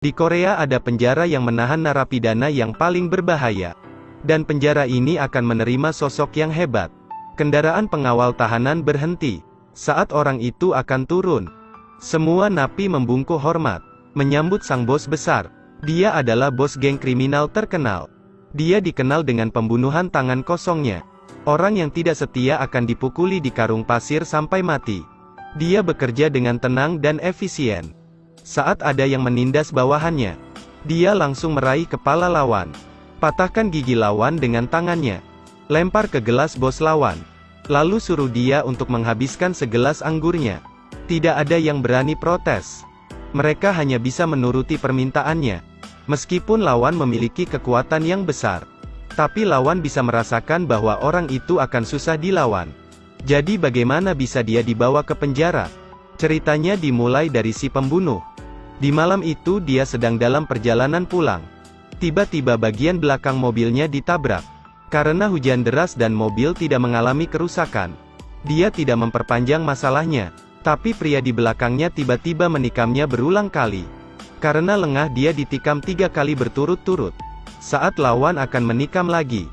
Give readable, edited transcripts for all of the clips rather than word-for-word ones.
Di Korea ada penjara yang menahan narapidana yang paling berbahaya. Dan penjara ini akan menerima sosok yang hebat. Kendaraan pengawal tahanan berhenti. Saat orang itu akan turun, semua napi membungkuk hormat, menyambut sang bos besar. Dia adalah bos geng kriminal terkenal. Dia dikenal dengan pembunuhan tangan kosongnya. Orang yang tidak setia akan dipukuli di karung pasir sampai mati. Dia bekerja dengan tenang dan efisien. Saat ada yang menindas bawahannya, dia langsung meraih kepala lawan. Patahkan gigi lawan dengan tangannya. Lempar ke gelas bos lawan. Lalu suruh dia untuk menghabiskan segelas anggurnya. Tidak ada yang berani protes. Mereka hanya bisa menuruti permintaannya. Meskipun lawan memiliki kekuatan yang besar, tapi lawan bisa merasakan bahwa orang itu akan susah dilawan. Jadi bagaimana bisa dia dibawa ke penjara? Ceritanya dimulai dari si pembunuh. Di malam itu dia sedang dalam perjalanan pulang. Tiba-tiba bagian belakang mobilnya ditabrak. Karena hujan deras dan mobil tidak mengalami kerusakan, dia tidak memperpanjang masalahnya. Tapi pria di belakangnya tiba-tiba menikamnya berulang kali. Karena lengah dia ditikam 3 kali berturut-turut. Saat lawan akan menikam lagi,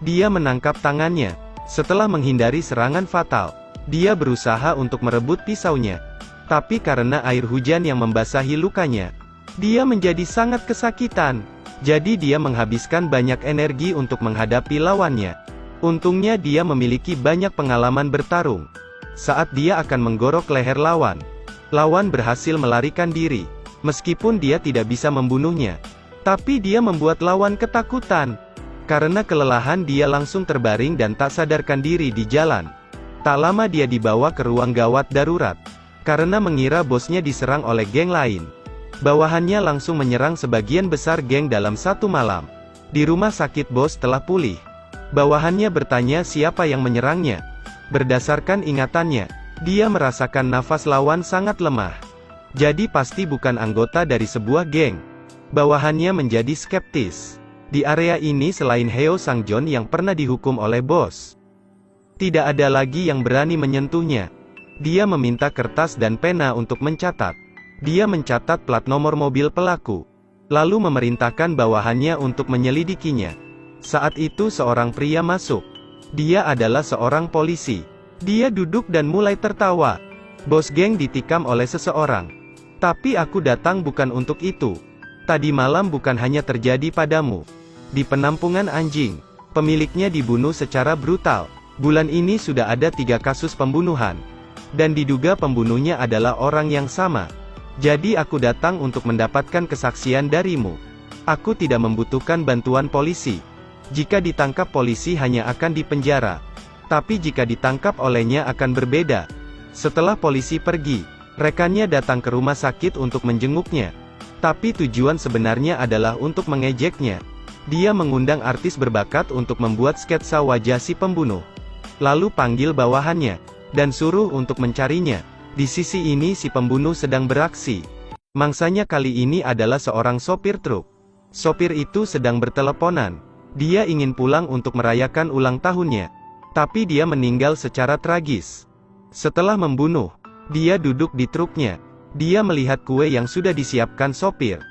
dia menangkap tangannya. Setelah menghindari serangan fatal, dia berusaha untuk merebut pisaunya. Tapi karena air hujan yang membasahi lukanya, dia menjadi sangat kesakitan. Jadi dia menghabiskan banyak energi untuk menghadapi lawannya. Untungnya dia memiliki banyak pengalaman bertarung. Saat dia akan menggorok leher lawan, lawan berhasil melarikan diri. Meskipun dia tidak bisa membunuhnya, tapi dia membuat lawan ketakutan. Karena kelelahan dia langsung terbaring dan tak sadarkan diri di jalan. Tak lama dia dibawa ke ruang gawat darurat. Karena mengira bosnya diserang oleh geng lain, bawahannya langsung menyerang sebagian besar geng dalam satu malam. Di rumah sakit bos telah pulih. Bawahannya bertanya siapa yang menyerangnya. Berdasarkan ingatannya, dia merasakan nafas lawan sangat lemah. Jadi pasti bukan anggota dari sebuah geng. Bawahannya menjadi skeptis. Di area ini selain Heo Sang-joon yang pernah dihukum oleh bos, tidak ada lagi yang berani menyentuhnya. Dia meminta kertas dan pena untuk mencatat. Dia mencatat plat nomor mobil pelaku, lalu memerintahkan bawahannya untuk menyelidikinya. Saat itu seorang pria masuk. Dia adalah seorang polisi. Dia duduk dan mulai tertawa. Bos geng ditikam oleh seseorang. Tapi aku datang bukan untuk itu. Tadi malam bukan hanya terjadi padamu. Di penampungan anjing, pemiliknya dibunuh secara brutal. Bulan ini sudah ada 3 kasus pembunuhan. Dan diduga pembunuhnya adalah orang yang sama. Jadi aku datang untuk mendapatkan kesaksian darimu. Aku tidak membutuhkan bantuan polisi. Jika ditangkap polisi hanya akan dipenjara. Tapi jika ditangkap olehnya akan berbeda. Setelah polisi pergi, rekannya datang ke rumah sakit untuk menjenguknya. Tapi tujuan sebenarnya adalah untuk mengejeknya. Dia mengundang artis berbakat untuk membuat sketsa wajah si pembunuh. Lalu panggil bawahannya dan suruh untuk mencarinya. Di sisi ini si pembunuh sedang beraksi. Mangsanya kali ini adalah seorang sopir truk. Sopir itu sedang berteleponan. Dia ingin pulang untuk merayakan ulang tahunnya. Tapi dia meninggal secara tragis. Setelah membunuh, dia duduk di truknya. Dia melihat kue yang sudah disiapkan sopir.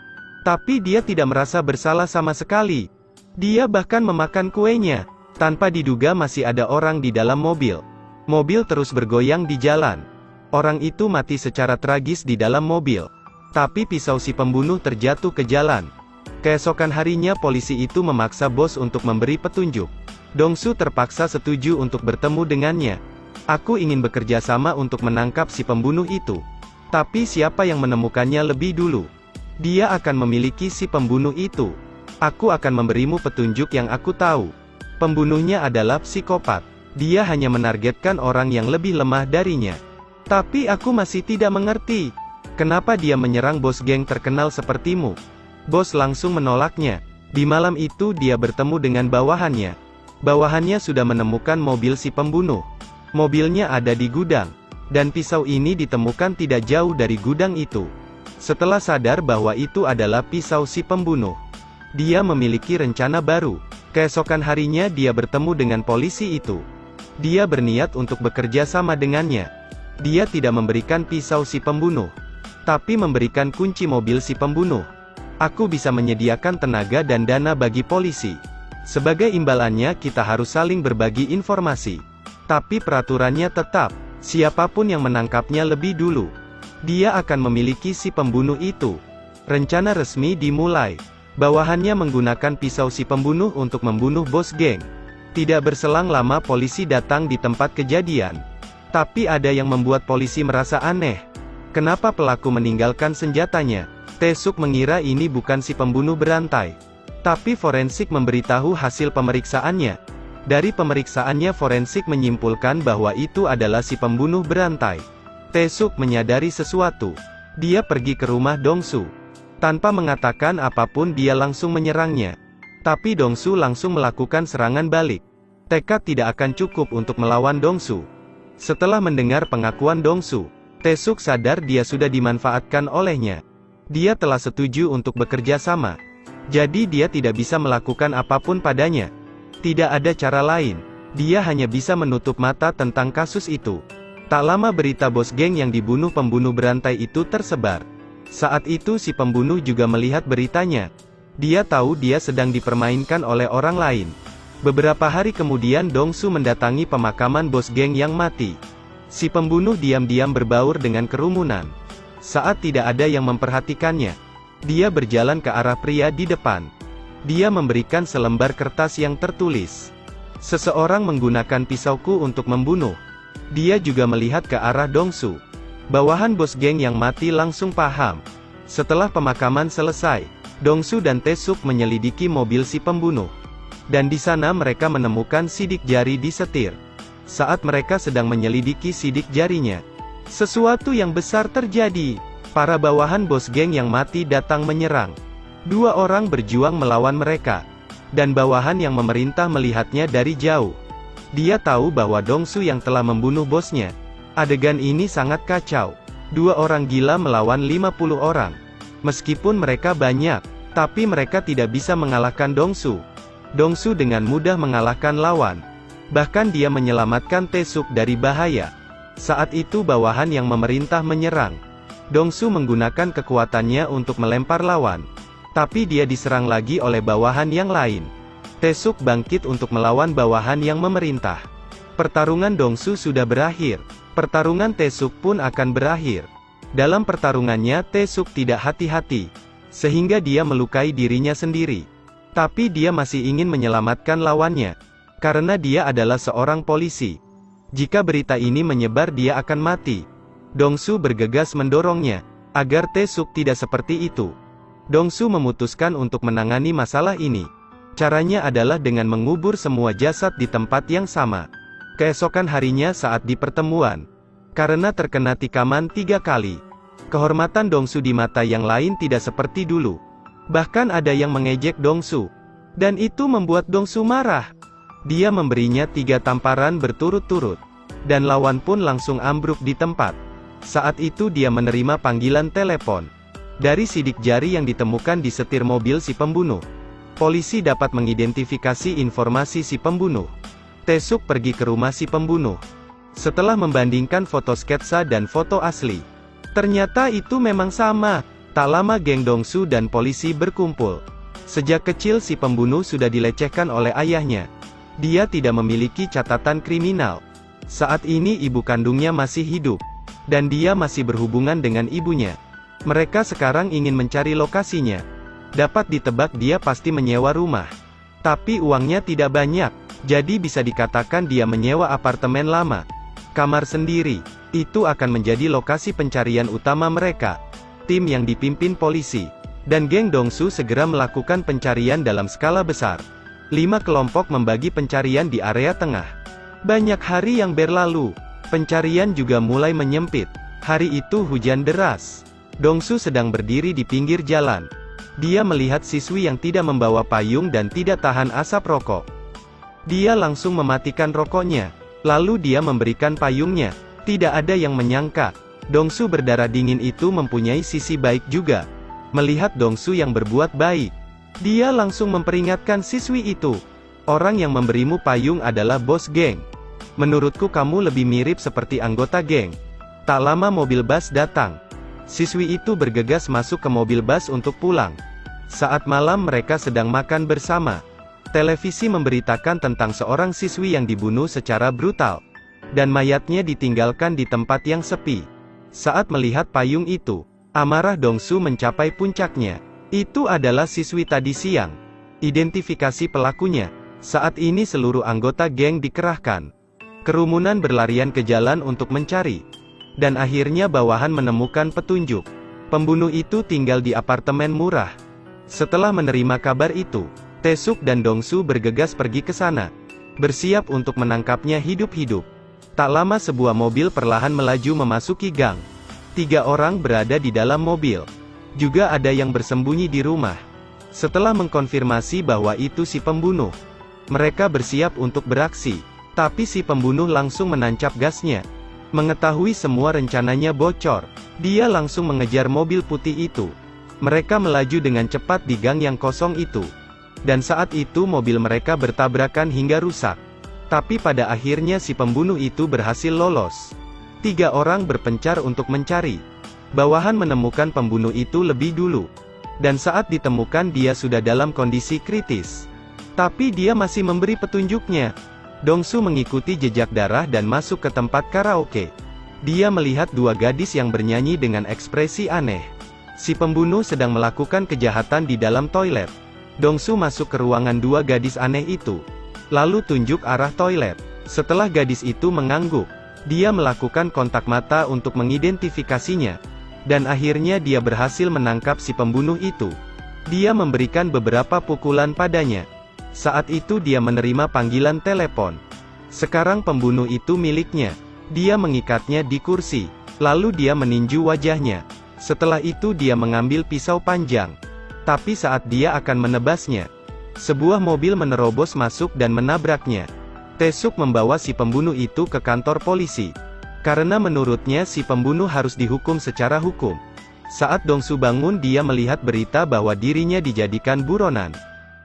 Tapi dia tidak merasa bersalah sama sekali. Dia bahkan memakan kuenya. Tanpa diduga masih ada orang di dalam mobil. Mobil terus bergoyang di jalan. Orang itu mati secara tragis di dalam mobil. Tapi pisau si pembunuh terjatuh ke jalan. Keesokan harinya polisi itu memaksa bos untuk memberi petunjuk. Dongsu terpaksa setuju untuk bertemu dengannya. Aku ingin bekerja sama untuk menangkap si pembunuh itu. Tapi siapa yang menemukannya lebih dulu? Dia akan memiliki si pembunuh itu. Aku akan memberimu petunjuk yang aku tahu. Pembunuhnya adalah psikopat. Dia hanya menargetkan orang yang lebih lemah darinya. Tapi aku masih tidak mengerti. Kenapa dia menyerang bos geng terkenal sepertimu? Bos langsung menolaknya. Di malam itu dia bertemu dengan bawahannya. Bawahannya sudah menemukan mobil si pembunuh. Mobilnya ada di gudang. Dan pisau ini ditemukan tidak jauh dari gudang itu. Setelah sadar bahwa itu adalah pisau si pembunuh, dia memiliki rencana baru. Keesokan harinya dia bertemu dengan polisi itu. Dia berniat untuk bekerja sama dengannya. Dia tidak memberikan pisau si pembunuh, tapi memberikan kunci mobil si pembunuh. Aku bisa menyediakan tenaga dan dana bagi polisi. Sebagai imbalannya kita harus saling berbagi informasi. Tapi peraturannya tetap, siapapun yang menangkapnya lebih dulu, dia akan memiliki si pembunuh itu. Rencana resmi dimulai. Bawahannya menggunakan pisau si pembunuh untuk membunuh bos geng. Tidak berselang lama polisi datang di tempat kejadian. Tapi ada yang membuat polisi merasa aneh. Kenapa pelaku meninggalkan senjatanya? Tae-suk mengira ini bukan si pembunuh berantai. Tapi forensik memberitahu hasil pemeriksaannya. Dari pemeriksaannya forensik menyimpulkan bahwa itu adalah si pembunuh berantai. Tae-suk menyadari sesuatu. Dia pergi ke rumah Dong-su. Tanpa mengatakan apapun dia langsung menyerangnya. Tapi Dong-su langsung melakukan serangan balik. Tekad tidak akan cukup untuk melawan Dong-su. Setelah mendengar pengakuan Dong-su, Tae-suk sadar dia sudah dimanfaatkan olehnya. Dia telah setuju untuk bekerja sama. Jadi dia tidak bisa melakukan apapun padanya. Tidak ada cara lain. Dia hanya bisa menutup mata tentang kasus itu. Tak lama berita bos geng yang dibunuh pembunuh berantai itu tersebar. Saat itu si pembunuh juga melihat beritanya. Dia tahu dia sedang dipermainkan oleh orang lain. Beberapa hari kemudian Dong-su mendatangi pemakaman bos geng yang mati. Si pembunuh diam-diam berbaur dengan kerumunan. Saat tidak ada yang memperhatikannya, dia berjalan ke arah pria di depan. Dia memberikan selembar kertas yang tertulis, "Seseorang menggunakan pisauku untuk membunuh." Dia juga melihat ke arah Dong-su. Bawahan bos geng yang mati langsung paham. Setelah pemakaman selesai, Dong-su dan Tae-suk menyelidiki mobil si pembunuh. Dan di sana mereka menemukan sidik jari di setir. Saat mereka sedang menyelidiki sidik jarinya, sesuatu yang besar terjadi. Para bawahan bos geng yang mati datang menyerang. Dua orang berjuang melawan mereka. Dan bawahan yang memerintah melihatnya dari jauh. Dia tahu bahwa Dong-su yang telah membunuh bosnya. Adegan ini sangat kacau. Dua orang gila melawan 50 orang. Meskipun mereka banyak, tapi mereka tidak bisa mengalahkan Dong-su. Dong-su dengan mudah mengalahkan lawan. Bahkan dia menyelamatkan Tae-suk dari bahaya. Saat itu bawahan yang memerintah menyerang. Dong-su menggunakan kekuatannya untuk melempar lawan. Tapi dia diserang lagi oleh bawahan yang lain. Tae-suk bangkit untuk melawan bawahan yang memerintah. Pertarungan Dong-su sudah berakhir. Pertarungan Tae-suk pun akan berakhir. Dalam pertarungannya Tae-suk tidak hati-hati. Sehingga dia melukai dirinya sendiri. Tapi dia masih ingin menyelamatkan lawannya. Karena dia adalah seorang polisi. Jika berita ini menyebar dia akan mati. Dong-su bergegas mendorongnya, agar Tae-suk tidak seperti itu. Dong-su memutuskan untuk menangani masalah ini. Caranya adalah dengan mengubur semua jasad di tempat yang sama. Keesokan harinya saat di pertemuan, karena terkena tikaman 3 kali, kehormatan Dong-su di mata yang lain tidak seperti dulu. Bahkan ada yang mengejek Dong-su. Dan itu membuat Dong-su marah. Dia memberinya 3 tamparan berturut-turut. Dan lawan pun langsung ambruk di tempat. Saat itu dia menerima panggilan telepon. Dari sidik jari yang ditemukan di setir mobil si pembunuh, polisi dapat mengidentifikasi informasi si pembunuh. Tae-suk pergi ke rumah si pembunuh. Setelah membandingkan foto sketsa dan foto asli, ternyata itu memang sama. Tak lama geng Dong-su dan polisi berkumpul. Sejak kecil si pembunuh sudah dilecehkan oleh ayahnya. Dia tidak memiliki catatan kriminal. Saat ini ibu kandungnya masih hidup. Dan dia masih berhubungan dengan ibunya. Mereka sekarang ingin mencari lokasinya. Dapat ditebak dia pasti menyewa rumah. Tapi uangnya tidak banyak. Jadi bisa dikatakan dia menyewa apartemen lama. Kamar sendiri. Itu akan menjadi lokasi pencarian utama mereka. Tim yang dipimpin polisi dan geng Dong-su segera melakukan pencarian dalam skala besar. 5 kelompok membagi pencarian di area tengah. Banyak hari yang berlalu. Pencarian juga mulai menyempit. Hari itu hujan deras. Dong-su sedang berdiri di pinggir jalan. Dia melihat siswi yang tidak membawa payung dan tidak tahan asap rokok. Dia langsung mematikan rokoknya. Lalu dia memberikan payungnya. Tidak ada yang menyangka Dong-su berdarah dingin itu mempunyai sisi baik juga. Melihat Dong-su yang berbuat baik, dia langsung memperingatkan siswi itu. Orang yang memberimu payung adalah bos geng. Menurutku kamu lebih mirip seperti anggota geng. Tak lama mobil bus datang. Siswi itu bergegas masuk ke mobil bus untuk pulang. Saat malam mereka sedang makan bersama. Televisi memberitakan tentang seorang siswi yang dibunuh secara brutal. Dan mayatnya ditinggalkan di tempat yang sepi. Saat melihat payung itu, amarah Dongsu mencapai puncaknya. Itu adalah siswi tadi siang. Identifikasi pelakunya. Saat ini seluruh anggota geng dikerahkan. Kerumunan berlarian ke jalan untuk mencari. Dan akhirnya bawahan menemukan petunjuk. Pembunuh itu tinggal di apartemen murah. Setelah menerima kabar itu, Taesuk dan Dongsu bergegas pergi ke sana. Bersiap untuk menangkapnya hidup-hidup. Tak lama sebuah mobil perlahan melaju memasuki gang. 3 orang berada di dalam mobil. Juga ada yang bersembunyi di rumah. Setelah mengkonfirmasi bahwa itu si pembunuh, mereka bersiap untuk beraksi. Tapi si pembunuh langsung menancap gasnya. Mengetahui semua rencananya bocor, dia langsung mengejar mobil putih itu. Mereka melaju dengan cepat di gang yang kosong itu. Dan saat itu mobil mereka bertabrakan hingga rusak. Tapi pada akhirnya si pembunuh itu berhasil lolos. 3 orang berpencar untuk mencari. Bawahan menemukan pembunuh itu lebih dulu. Dan saat ditemukan dia sudah dalam kondisi kritis. Tapi dia masih memberi petunjuknya. Dongsu mengikuti jejak darah dan masuk ke tempat karaoke. Dia melihat 2 gadis yang bernyanyi dengan ekspresi aneh. Si pembunuh sedang melakukan kejahatan di dalam toilet. Dongsu masuk ke ruangan 2 gadis aneh itu. Lalu tunjuk arah toilet. Setelah gadis itu mengangguk, dia melakukan kontak mata untuk mengidentifikasinya. Dan akhirnya dia berhasil menangkap si pembunuh itu. Dia memberikan beberapa pukulan padanya. Saat itu dia menerima panggilan telepon. Sekarang pembunuh itu miliknya. Dia mengikatnya di kursi. Lalu dia meninju wajahnya. Setelah itu dia mengambil pisau panjang. Tapi saat dia akan menebasnya, sebuah mobil menerobos masuk dan menabraknya. Taesuk membawa si pembunuh itu ke kantor polisi. Karena menurutnya si pembunuh harus dihukum secara hukum. Saat Dongsu bangun dia melihat berita bahwa dirinya dijadikan buronan.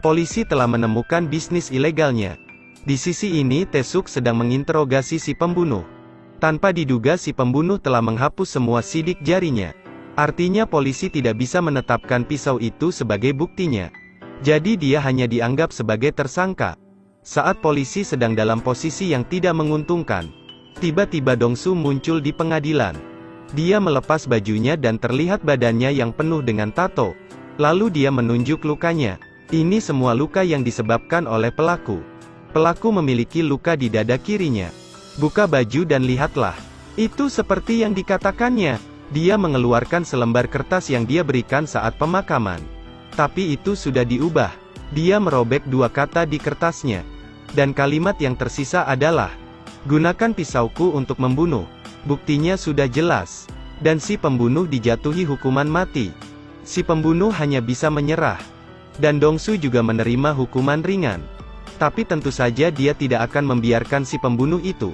Polisi telah menemukan bisnis ilegalnya. Di sisi ini Taesuk sedang menginterogasi si pembunuh. Tanpa diduga si pembunuh telah menghapus semua sidik jarinya. Artinya polisi tidak bisa menetapkan pisau itu sebagai buktinya. Jadi dia hanya dianggap sebagai tersangka. Saat polisi sedang dalam posisi yang tidak menguntungkan, tiba-tiba Dongsu muncul di pengadilan. Dia melepas bajunya dan terlihat badannya yang penuh dengan tato. Lalu dia menunjuk lukanya. Ini semua luka yang disebabkan oleh pelaku. Pelaku memiliki luka di dada kirinya. Buka baju dan lihatlah. Itu seperti yang dikatakannya. Dia mengeluarkan selembar kertas yang dia berikan saat pemakaman. Tapi itu sudah diubah. Dia merobek 2 kata di kertasnya. Dan kalimat yang tersisa adalah, "Gunakan pisauku untuk membunuh." Buktinya sudah jelas. Dan si pembunuh dijatuhi hukuman mati. Si pembunuh hanya bisa menyerah. Dan Dongsu juga menerima hukuman ringan. Tapi tentu saja dia tidak akan membiarkan si pembunuh itu.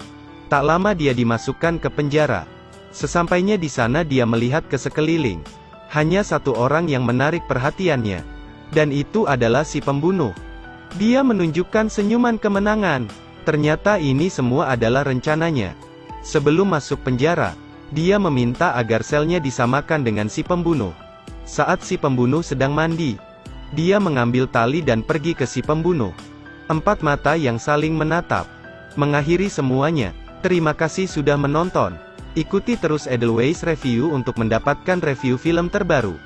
Tak lama dia dimasukkan ke penjara. Sesampainya di sana dia melihat ke sekeliling. Hanya 1 orang yang menarik perhatiannya. Dan itu adalah si pembunuh. Dia menunjukkan senyuman kemenangan. Ternyata ini semua adalah rencananya. Sebelum masuk penjara, dia meminta agar selnya disamakan dengan si pembunuh. Saat si pembunuh sedang mandi, dia mengambil tali dan pergi ke si pembunuh. 4 mata yang saling menatap. Mengakhiri semuanya. Terima kasih sudah menonton. Ikuti terus Edelweiss Review untuk mendapatkan review film terbaru.